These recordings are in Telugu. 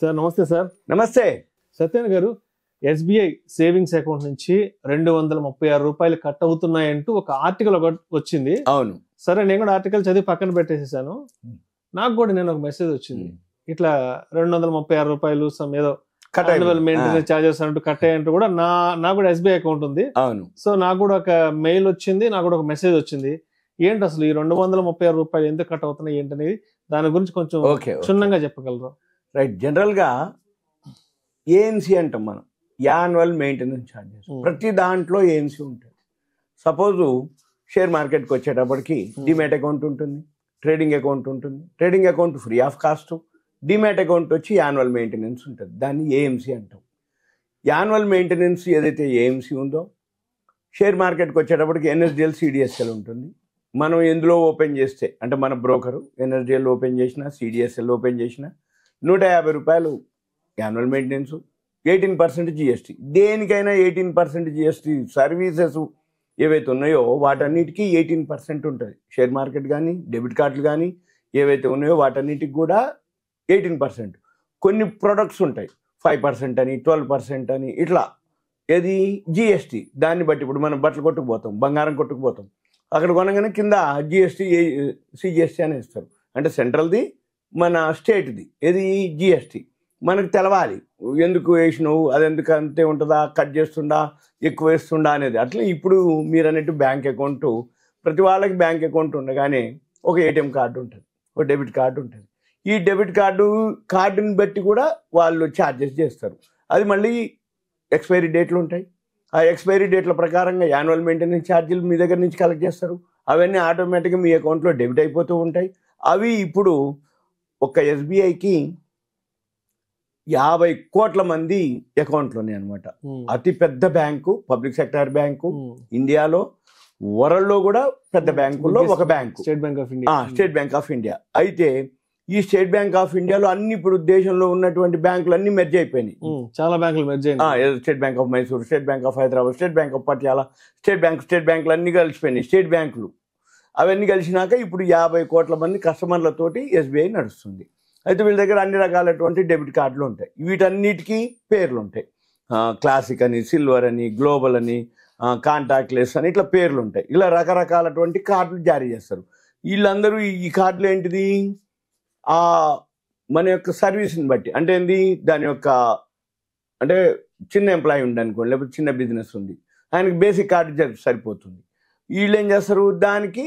సార్ నమస్తే సార్. నమస్తే సత్యన్ గారు, ఎస్బీఐ సేవింగ్స్ అకౌంట్ నుంచి 236 రూపాయలు కట్ అవుతున్నాయంటూ ఒక ఆర్టికల్ వచ్చింది. అవును, సరే, నేను కూడా ఆర్టికల్ చదివి పక్కన పెట్టేసేసాను. నాకు కూడా నేను ఒక మెసేజ్ వచ్చింది, ఇట్లా 236 రూపాయలు సమ్ ఏదో మెయింటెనెన్స్ చార్జెస్ అంటూ కట్ అయ్యంటూ కూడా నాకు కూడా ఎస్బీఐ అకౌంట్ ఉంది. అవును, సో నాకు కూడా ఒక మెయిల్ వచ్చింది, నాకు కూడా ఒక మెసేజ్ వచ్చింది. ఏంటి అసలు ఈ 236 రూపాయలు ఎందుకు కట్ అవుతున్నాయి ఏంటనేది, దాని గురించి కొంచెం క్షుణ్ణంగా చెప్పగలరు? రైట్. జనరల్ గా ఏఎన్సీ అంటాం మనం, యాన్యువల్ మెయింటెనెన్స్ ఛార్జెస్. ప్రతి దాంట్లో ఏఎన్సీ ఉంటుంది. సపోజ్ షేర్ మార్కెట్కి వచ్చేటప్పటికి డిమాట్ అకౌంట్ ఉంటుంది, ట్రేడింగ్ అకౌంట్ ఉంటుంది. Trading account free of cost, demat account వచ్చి యాన్యువల్ మెయింటెనెన్స్ ఉంటుంది, దాన్ని ఏఎంసీ అంటాం. యాన్యువల్ మెయింటెనెన్స్ ఏదైతే ఏఎంసీ ఉందో, షేర్ మార్కెట్కి వచ్చేటప్పటికి ఎన్ఎస్డిఎల్ సిడిఎస్ఎల్ ఉంటుంది. మనం ఎందులో ఓపెన్ చేస్తే, అంటే మన బ్రోకరు ఎన్ఎస్డిఎల్ ఓపెన్ చేసిన, సిడిఎస్ఎల్ ఓపెన్ చేసిన, 150 రూపాయలు యాన్యువల్ మెయింటెనెన్స్, 18% జిఎస్టీ. దేనికైనా 18% జిఎస్టీ. సర్వీసెస్ ఏవైతే ఉన్నాయో వాటన్నిటికీ 18% ఉంటుంది. షేర్ మార్కెట్ కానీ, డెబిట్ కార్డులు కానీ ఏవైతే ఉన్నాయో వాటన్నిటికి కూడా 18%. కొన్ని ప్రొడక్ట్స్ ఉంటాయి 5% అని, 12% అని, ఇట్లా. ఏది జిఎస్టీ దాన్ని బట్టి. ఇప్పుడు మనం బట్టలు కొట్టుకుపోతాం, బంగారం కొట్టుకుపోతాం, అక్కడ కొనగానే కింద జిఎస్టీ, సిజిఎస్టీ అని ఇస్తారు. అంటే సెంట్రల్ది, మన స్టేట్ది. ఏది జిఎస్టీ మనకు తెలవాలి, ఎందుకు వేసినావు, అది ఎందుకు అంతే ఉంటుందా, కట్ చేస్తుండా, ఎక్కువ వేస్తుండా అనేది. అట్లా ఇప్పుడు మీరు అన్నట్టు బ్యాంక్ అకౌంట్, ప్రతి వాళ్ళకి బ్యాంక్ అకౌంట్ ఉండగానే ఒక ఏటీఎం కార్డు ఉంటుంది, ఒక డెబిట్ కార్డు ఉంటుంది. ఈ డెబిట్ కార్డుని బట్టి కూడా వాళ్ళు ఛార్జెస్ చేస్తారు. అది మళ్ళీ ఎక్స్పైరీ డేట్లు ఉంటాయి. ఆ ఎక్స్పైరీ డేట్ల ప్రకారంగా యాన్యువల్ మెయింటెనెన్స్ ఛార్జీలు మీ దగ్గర నుంచి కలెక్ట్ చేస్తారు. అవన్నీ ఆటోమేటిక్గా మీ అకౌంట్లో డెబిట్ అయిపోతూ ఉంటాయి. అవి ఇప్పుడు ఒక ఎస్బీఐకి 50 కోట్ల మంది అకౌంట్లు ఉన్నాయి అనమాట. అతిపెద్ద బ్యాంకు, పబ్లిక్ సెక్టార్ బ్యాంకు ఇండియాలో, వరల్డ్ లో కూడా పెద్ద బ్యాంకుల్లో ఒక bank state bank of India. State bank of India. అయితే ఈ స్టేట్ బ్యాంక్ ఆఫ్ ఇండియాలో అన్ని ఇప్పుడు దేశంలో ఉన్నటువంటి బ్యాంకులు అన్ని మెర్జ్ అయిపోయినాయి. చాలా బ్యాంకులు మెర్జ్ అయినాయి. State bank of Mysore, state bank of Hyderabad, state bank of Patiala, state బ్యాంకులు అన్ని కలిసిపోయినాయి. స్టేట్ బ్యాంకులు అవన్నీ కలిసినాక ఇప్పుడు 50 కోట్ల మంది కస్టమర్లతోటి ఎస్బీఐ నడుస్తుంది. అయితే వీళ్ళ దగ్గర అన్ని రకాలటువంటి డెబిట్ కార్డులు ఉంటాయి. వీటన్నిటికీ పేర్లు ఉంటాయి. క్లాసిక్ అని, సిల్వర్ అని, గ్లోబల్ అని, కాంటాక్ట్లెస్ అని, ఇట్లా పేర్లు ఉంటాయి. ఇలా రకరకాలటువంటి కార్డులు జారీ చేస్తారు. వీళ్ళందరూ ఈ కార్డులు ఏంటిది, మన యొక్క సర్వీస్ని బట్టి. అంటే ఏంది, దాని యొక్క, అంటే చిన్న ఎంప్లాయీ ఉంది అనుకోండి, లేకపోతే చిన్న బిజినెస్ ఉంది, ఆయనకి బేసిక్ కార్డు సరిపోతుంది. వీళ్ళు ఏం చేస్తారు, దానికి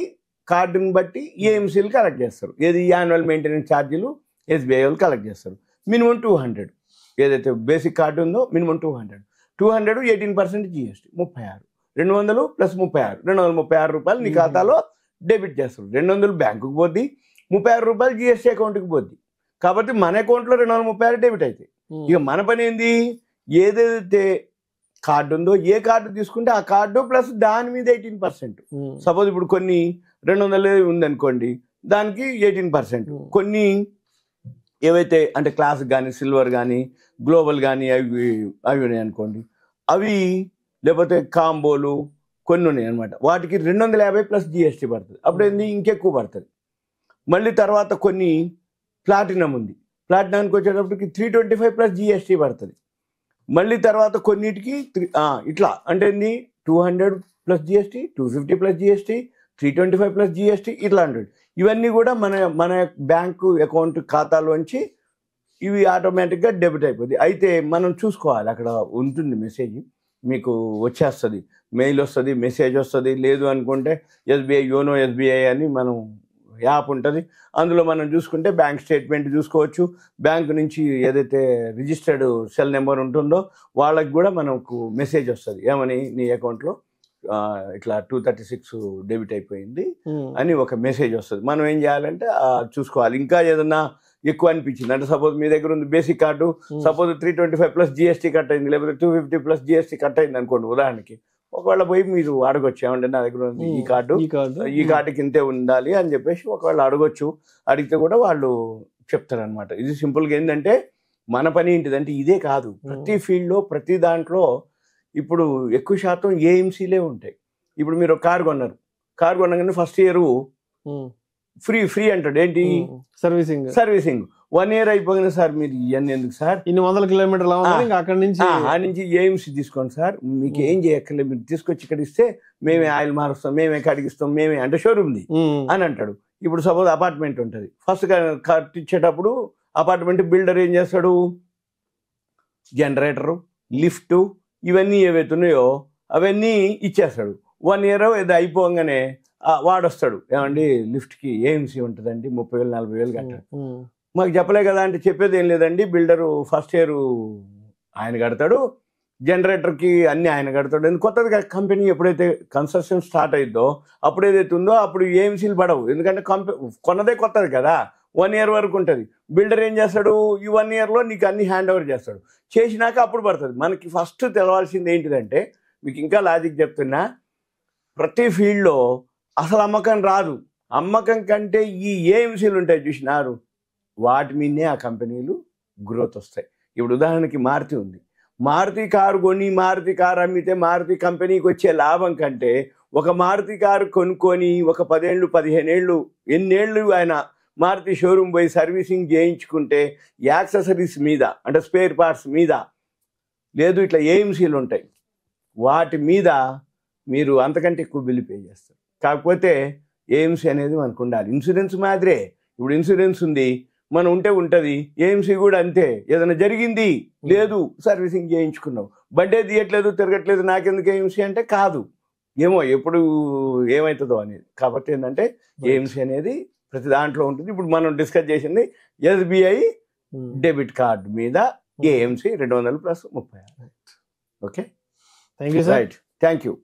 కార్డుని బట్టి ఏఎంసీలు కలెక్ట్ చేస్తారు. ఏది యాన్యువల్ మెయింటెనెన్స్ ఛార్జీలు ఎస్బీఐ వాళ్ళు కలెక్ట్ చేస్తారు. మినిమం 200, ఏదైతే బేసిక్ కార్డు ఉందో మినిమం 200, 18% జిఎస్టీ, 36, 200 ప్లస్ 36, 236 రూపాయలు నీ ఖాతాలో డెబిట్ చేస్తారు. 200 బ్యాంకుకి పోద్ది, 36 రూపాయలు జిఎస్టీ అకౌంట్కి పోద్ది. కాబట్టి మన అకౌంట్లో 236 డెబిట్ అవుతాయి. ఇక మన పని ఏంది, ఏదైతే కార్డు ఉందో, ఏ కార్డు తీసుకుంటే ఆ కార్డు ప్లస్ దాని మీద 18%. సపోజ్ ఇప్పుడు కొన్ని 200 ఉందనుకోండి, దానికి 18%. కొన్ని ఏవైతే అంటే క్లాస్ కానీ, సిల్వర్ కానీ, గ్లోబల్ కానీ అవి ఉన్నాయి అనుకోండి, అవి లేకపోతే కాంబోలు కొన్ని ఉన్నాయి అనమాట. వాటికి 250 ప్లస్ జిఎస్టీ పడుతుంది. అప్పుడు ఏంది, ఇంకెక్కువ పడుతుంది. మళ్ళీ తర్వాత కొన్ని ప్లాటినం ఉంది, ప్లాటినానికి వచ్చేటప్పటికి 325 ప్లస్ జిఎస్టీ పడుతుంది. మళ్ళీ తర్వాత కొన్నిటికి ఇట్లా అంటే ఏంది, 200 plus GST, 250 plus GST, 325 plus GST, ఇట్లా అంటాడు. ఇవన్నీ కూడా మన బ్యాంకు అకౌంట్ ఖాతాలోంచి ఇవి ఆటోమేటిక్గా డెబిట్ అయిపోతుంది. అయితే మనం చూసుకోవాలి, అక్కడ ఉంటుంది మెసేజ్, మీకు వచ్చేస్తుంది, మెయిల్ వస్తుంది, మెసేజ్ వస్తుంది. లేదు అనుకుంటే ఎస్బీఐ యోనో ఎస్బీఐ అని మనం యాప్ ఉంటుంది, అందులో మనం చూసుకుంటే బ్యాంక్ స్టేట్మెంట్ చూసుకోవచ్చు. బ్యాంకు నుంచి ఏదైతే రిజిస్టర్డ్ సెల్ నెంబర్ ఉంటుందో వాళ్ళకి కూడా మనకు మెసేజ్ వస్తుంది, ఏమని, నీ అకౌంట్లో ఇట్లా 236 డెబిట్ అయిపోయింది అని ఒక మెసేజ్ వస్తుంది. మనం ఏం చేయాలంటే చూసుకోవాలి. ఇంకా ఏదన్నా ఎక్కువ అనిపించింది అంటే, సపోజ్ మీ దగ్గర ఉంది basic card, suppose 325 plus GST cut అయింది, లేకపోతే 250 ప్లస్ జిఎస్టీ కట్ అయింది అనుకోండి ఉదాహరణకి, ఒకవేళ పోయి మీరు అడగొచ్చు, ఏమంటే నా దగ్గర ఉంది ఈ కార్డుకి ఇంతే ఉండాలి అని చెప్పేసి ఒకవేళ అడగొచ్చు. అడిగితే కూడా వాళ్ళు చెప్తారనమాట. ఇది సింపుల్గా ఏంటంటే, మన పని ఏంటిదంటే ఇదే కాదు, ప్రతి ఫీల్డ్లో ప్రతి దాంట్లో ఇప్పుడు ఎక్కువ శాతం ఏఎంసీలే ఉంటాయి. ఇప్పుడు మీరు కారు కొన్నారు, కొనగానే ఫస్ట్ ఇయర్ ఫ్రీ అంటాడు. ఏంటి, సర్వీసింగ్. 1 year అయిపోయినా సార్ మీరు ఇవన్నీ ఎందుకు సార్, ఇన్ని 100 కిలోమీటర్లు అవ్వాలి, ఇంకా అక్కడి నుంచి ఆ నుంచి ఏఎంసీ తీసుకోండి సార్, మీకు ఏం చేయక్కర్లేదు, మీరు తీసుకొచ్చి ఇక్కడ ఇస్తే మేమే ఆయిల్ మారుస్తాం, మేమే కడిగిస్తాం, మేమే అంటే షోరూమ్ది అని అంటాడు. ఇప్పుడు సపోజ్ అపార్ట్మెంట్ ఉంటుంది, ఫస్ట్ కట్టించేటప్పుడు అపార్ట్మెంట్ బిల్డర్ ఏం చేస్తాడు, జనరేటరు, లిఫ్ట్, ఇవన్నీ ఏవైతున్నాయో అవన్నీ ఇచ్చేస్తాడు. 1 year ఏదో అయిపోగానే వాడొస్తాడు, ఏమండి లిఫ్ట్కి ఏఎంసీ ఉంటుందండి 30,000 40,000 కట్టాడు. మాకు చెప్పలే కదా అంటే, చెప్పేది ఏం లేదండి, బిల్డరు ఫస్ట్ ఇయర్ ఆయన కడతాడు, జనరేటర్కి అన్నీ ఆయన కడతాడు. కొత్తగా కంపెనీ ఎప్పుడైతే కన్స్ట్రక్షన్ స్టార్ట్ అయిద్దో అప్పుడు ఏదైతే ఉందో అప్పుడు ఏఎంసీలు పడవు, ఎందుకంటే కొన్నదే కొత్తది కదా, 1 year వరకు ఉంటుంది. బిల్డర్ ఏం చేస్తాడు, ఈ 1 yearలో నీకు అన్ని హ్యాండ్ ఓవర్ చేస్తాడు, చేసినాక అప్పుడు పడుతుంది. మనకి ఫస్ట్ తెలవాల్సింది ఏంటిదంటే, మీకు ఇంకా లాజిక్ చెప్తున్నా, ప్రతి ఫీల్డ్లో అసలు అమ్మకం రాదు, అమ్మకం కంటే ఈ ఏఎంసీలు ఉంటాయి చూసినారు, వాటి మీదనే ఆ కంపెనీలు గ్రోత్ వస్తాయి. ఇప్పుడు ఉదాహరణకి మారుతి ఉంది, మారుతి కారు కొని మారుతి కారు అమ్మితే మారుతి కంపెనీకి వచ్చే లాభం కంటే ఒక మారుతి కారు కొనుక్కొని ఒక 10 ఏళ్ళు 15 ఏళ్ళు ఎన్నేళ్ళు ఆయన మారుతి షోరూమ్ పోయి సర్వీసింగ్ చేయించుకుంటే యాక్సెసరీస్ మీద అంటే స్పేర్ పార్ట్స్ మీద లేదు, ఇట్లా ఏఎంసీలు ఉంటాయి, వాటి మీద మీరు అంతకంటే ఎక్కువ బిల్లు పే చేస్తారు. కాకపోతే ఏఎంసీ అనేది మనకు ఉండాలి. ఇన్సూరెన్స్ మాదిరే, ఇప్పుడు ఇన్సూరెన్స్ ఉంది, మనం ఉంటే ఉంటుంది, ఏఎంసీ కూడా అంతే. ఏదైనా జరిగింది లేదు, సర్వీసింగ్ చేయించుకున్నావు, బడ్డే తీయట్లేదు, తిరగట్లేదు, నాకెందుకు ఏఎంసీ అంటే కాదు, ఏమో ఎప్పుడు ఏమవుతుందో అనేది. కాబట్టి ఏంటంటే ఏఎంసీ అనేది ప్రతి దాంట్లో ఉంటుంది. ఇప్పుడు మనం డిస్కస్ చేసింది ఎస్బీఐ డెబిట్ కార్డు మీద AMC 200 + 36. Okay, thank you sir. Right, thank you.